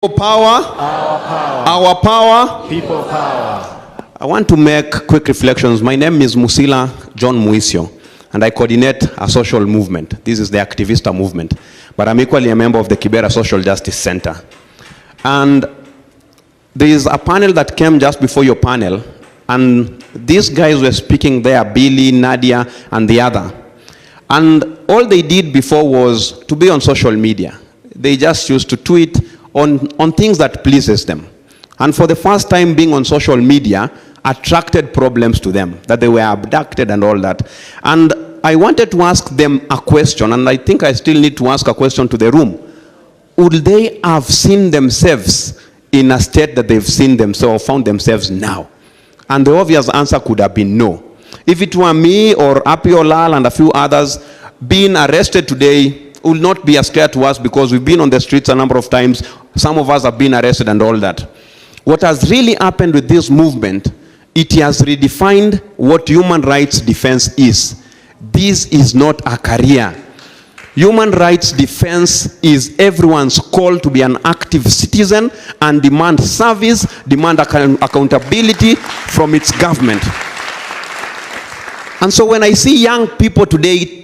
Power, our power, people power. I want to make quick reflections. My name is Musila John Muisio, and I coordinate a social movement. This is the Activista movement, but I'm equally a member of the Kibera Social Justice Center. And there is a panel that came just before your panel, and these guys were speaking there, Billy, Nadia, and the other. And all they did before was to be on social media. They just used to tweet on things that pleases them. And for the first time, being on social media attracted problems to them, that they were abducted and all that. And I wanted to ask them a question, and I think I still need to ask a question to the room. Would they have seen themselves in a state that they've seen themselves, found themselves now? And the obvious answer could have been no. If it were me or Apiolal and a few others being arrested today, will not be a scare to us because we've been on the streets a number of times. Some of us have been arrested and all that. What has really happened with this movement, it has redefined what human rights defense is. This is not a career. Human rights defense is everyone's call to be an active citizen and demand service, demand accountability from its government. And so when I see young people today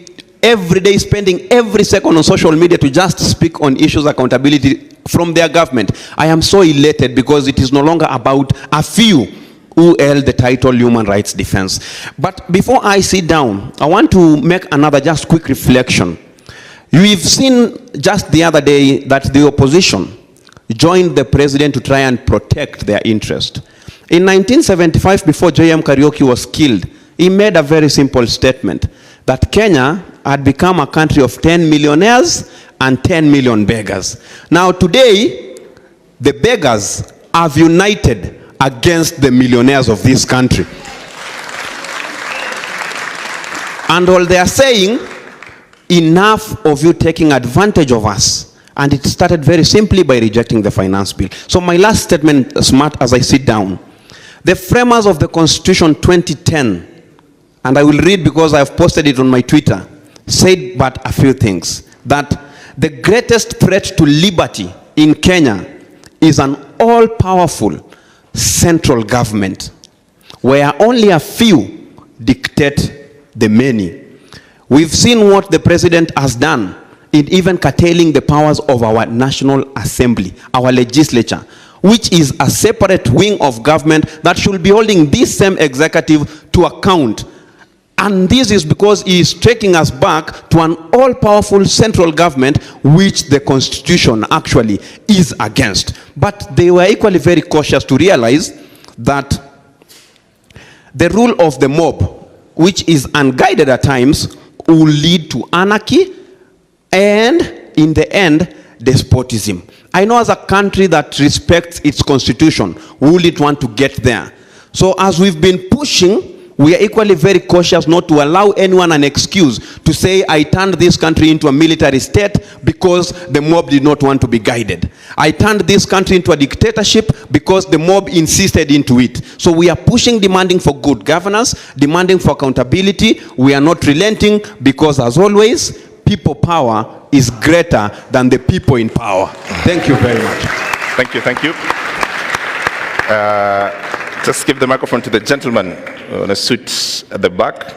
every day spending every second on social media to just speak on issues of accountability from their government, I am so elated because it is no longer about a few who held the title human rights defense. But before I sit down, I want to make another just quick reflection. We've seen just the other day that the opposition joined the president to try and protect their interest. In 1975, before J.M. Kariuki was killed, he made a very simple statement that Kenya had become a country of 10 millionaires and 10 million beggars. Now today, the beggars have united against the millionaires of this country. And all they are saying, enough of you taking advantage of us. And it started very simply by rejecting the finance bill. So my last statement, smart as I sit down. The framers of the Constitution 2010, and I will read because I have posted it on my Twitter, said but a few things. That the greatest threat to liberty in Kenya is an all-powerful central government where only a few dictate the many. We've seen what the president has done in even curtailing the powers of our National Assembly, our legislature, which is a separate wing of government that should be holding this same executive to account. And this is because he is taking us back to an all-powerful central government, which the Constitution actually is against. But they were equally very cautious to realize that the rule of the mob, which is unguided at times, will lead to anarchy and, in the end, despotism. I know as a country that respects its constitution, we wouldn't want to get there. So as we've been pushing, we are equally very cautious not to allow anyone an excuse to say, I turned this country into a military state because the mob did not want to be guided. I turned this country into a dictatorship because the mob insisted into it. So we are pushing, demanding for good governance, demanding for accountability. We are not relenting because, as always, people power is greater than the people in power. Thank you very much. Thank you, thank you. Just give the microphone to the gentleman in a suit at the back.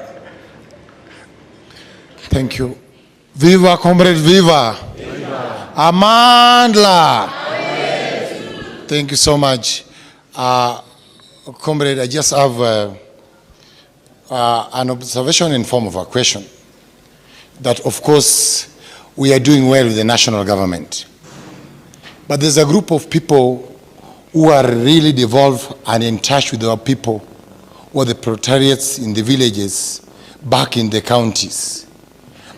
Thank you. Viva, comrade, viva. Viva. Amandla. Yes. Thank you so much. Comrade, I just have an observation in form of a question. That, of course, we are doing well with the national government. But there's a group of people who are really devolved and in touch with our people, or the proletariats in the villages, back in the counties.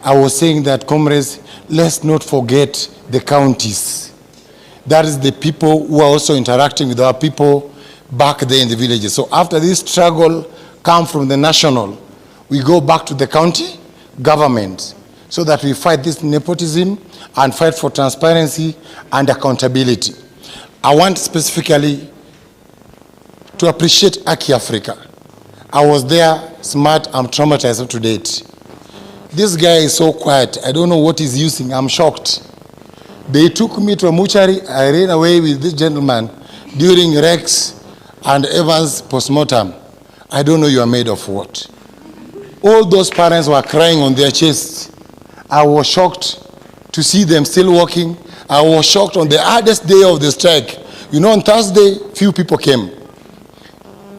I was saying that, comrades, let's not forget the counties. That is the people who are also interacting with our people back there in the villages. So after this struggle come from the national, we go back to the county government so that we fight this nepotism and fight for transparency and accountability. I want specifically to appreciate Aki Africa. I was there, smart, I'm traumatized up to date. This guy is so quiet. I don't know what he's using. I'm shocked. They took me to a mortuary. I ran away with this gentleman during Rex and Evans postmortem. I don't know you are made of what. All those parents were crying on their chests. I was shocked to see them still walking. I was shocked on the hardest day of the strike. You know, on Thursday, few people came.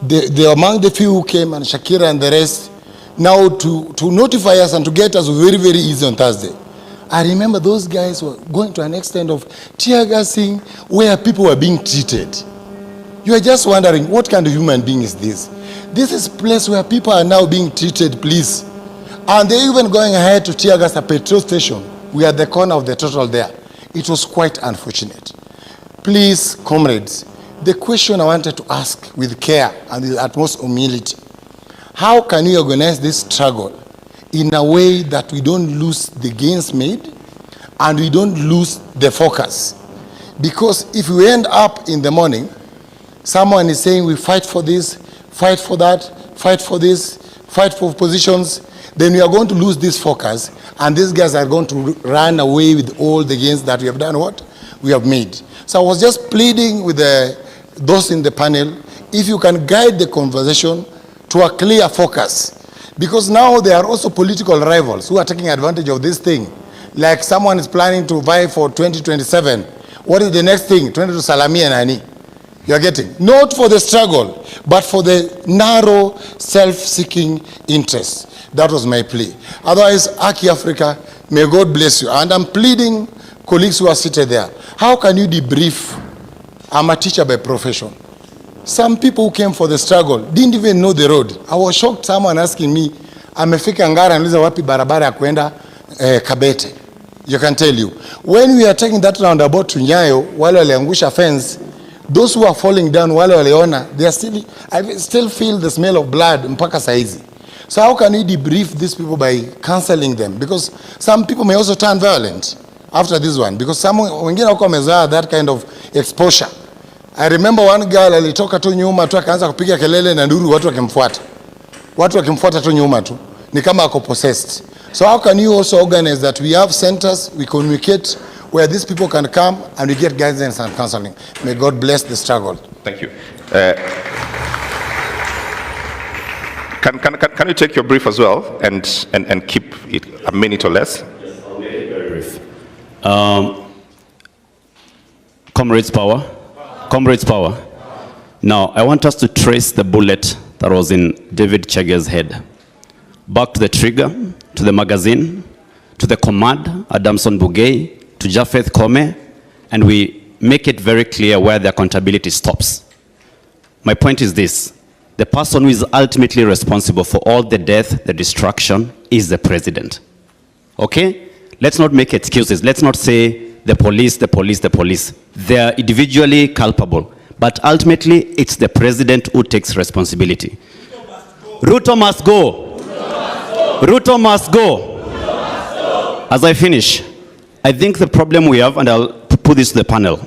Among the few who came, and Shakira and the rest, now to notify us and to get us very, very easy on Thursday. I remember those guys were going to an extent of tear gassing where people were being treated. You are just wondering, what kind of human being is this? This is a place where people are now being treated, please. And they're even going ahead to tear gas a petrol station. We are at the corner of the total there. It was quite unfortunate. Please, comrades, the question I wanted to ask with care and with utmost humility, how can we organize this struggle in a way that we don't lose the gains made and we don't lose the focus? Because if we end up in the morning, someone is saying we fight for this, fight for that, fight for this, fight for positions, then we are going to lose this focus, and these guys are going to run away with all the gains that we have done, what? We have made. So I was just pleading with those in the panel, if you can guide the conversation to a clear focus. Because now there are also political rivals who are taking advantage of this thing. Like someone is planning to vie for 2027. What is the next thing? 20 to Salami and Ani. You are getting? Not for the struggle, but for the narrow, self-seeking interest. That was my plea. Otherwise, Aki Africa, may God bless you. And I'm pleading, colleagues who are seated there, how can you debrief? I'm a teacher by profession. Some people who came for the struggle didn't even know the road. I was shocked, someone asking me, amefika Ngara and wapi barabara ya kuenda Kabete. You can tell you. When we are taking that roundabout to Nyayo, wale waliangusha fence, those who are falling down, wale waliona, they are still, I still feel the smell of blood mpaka saizi. So how can we debrief these people by counseling them? Because some people may also turn violent after this one. Because some wengine wako wamezoea that kind of exposure. I remember one girl alitoka tu nyuma tu akaanza kupiga kelele na nduru, watu wakimfuata. Watu wakimfuata tu nyuma tu. Ni kama ako possessed. So how can you also organize that we have centers, we communicate where these people can come and we get guidance and counseling. May God bless the struggle. Thank you. Can you take your brief as well and keep it a minute or less? Yes, I'll make it very brief. Comrades power. Comrades power. Now, I want us to trace the bullet that was in David Chege's head. Back to the trigger, to the magazine, to the command, Adamson Bugay, to Japheth Kome, and we make it very clear where the accountability stops. My point is this. The person who is ultimately responsible for all the death, the destruction, is the president. Okay? Let's not make excuses. Let's not say the police, the police, the police. They are individually culpable. But ultimately, it's the president who takes responsibility. Ruto must go. Ruto must go. As I finish, I think the problem we have, and I'll put this to the panel,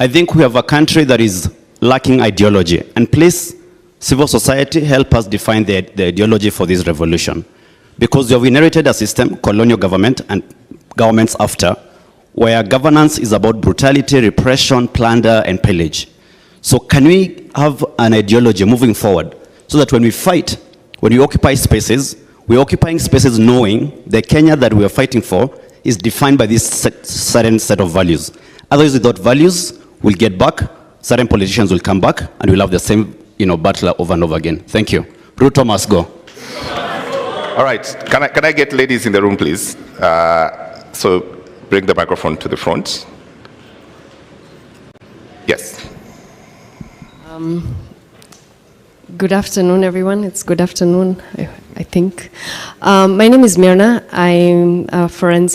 I think we have a country that is lacking ideology. And please, civil society, help us define the ideology for this revolution. Because we have inherited a system, colonial government and governments after, where governance is about brutality, repression, plunder, and pillage. So can we have an ideology moving forward so that when we fight, when we occupy spaces, we're occupying spaces knowing the Kenya that we are fighting for is defined by this certain set of values. Otherwise, without values, we'll get back, certain politicians will come back, and we'll have the same battle over and over again. Thank you. Ruto must go. All right. Can I get ladies in the room, please? So bring the microphone to the front. Yes. Good afternoon, everyone. It's good afternoon, I think. My name is Mirna. I'm a forensic